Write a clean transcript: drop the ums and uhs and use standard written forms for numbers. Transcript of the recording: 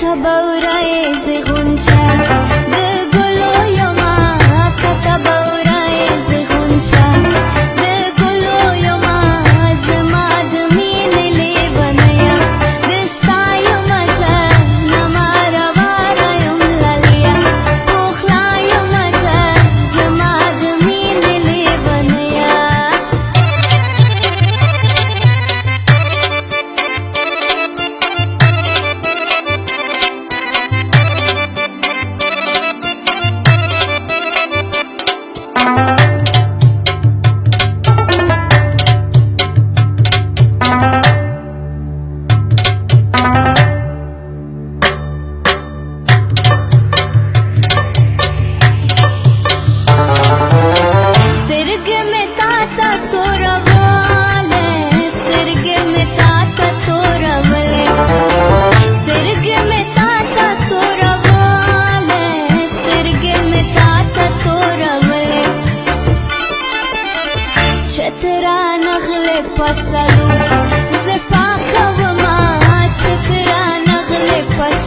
كتبورای زغونچه د ګلو یما كتبورای زغونچه د ګلو یما زما د مینې لیونیا د ستا یما زه نما روانه یم لالیا پوخلا یما زه زما د مینې لیونیا چترا نغله پسلو زپاکه وما چترا نغله پسلو